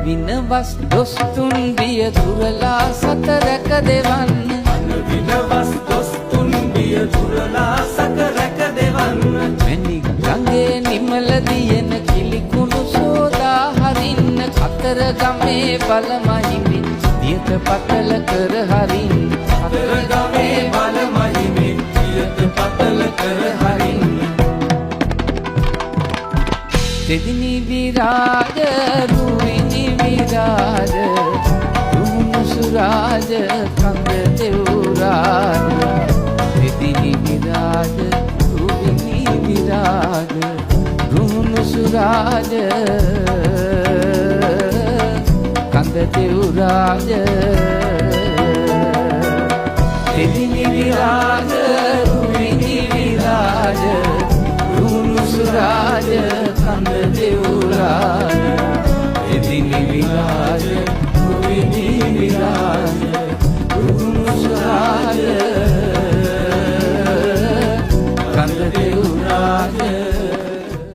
විනවස් දොස්තුන් බිය දුරලා සත රැක දෙවන්න විනවස් දොස්තුන් බිය දුරලා සත රැක දෙවන්න මැණික් ගඟේ නිමල දියන කිලිකුණු සෝදා හරින්න කතර ගමේ බලමහිමි දියත පතල කර හරින්න කතර ගමේ බලමහිමි දියත පතල කර හරින්න දෙදිනි විරාජ රුවිනි විරාජ රුහුණු සුරාජ කඳ දෙව්රාජ දෙදිනි විරාජ රුවිනි විරාජ රුහුණු සුරාජ කඳ දෙව්රාජ දෙදිනි විරාජ රුවිනි විරාජ රුහුණු සුරාජ කඳ දෙව්රාජ එදිනි විරාජ රුවිනි විරාජ රුහුණු සුරාජ කඳ දෙව්රාජ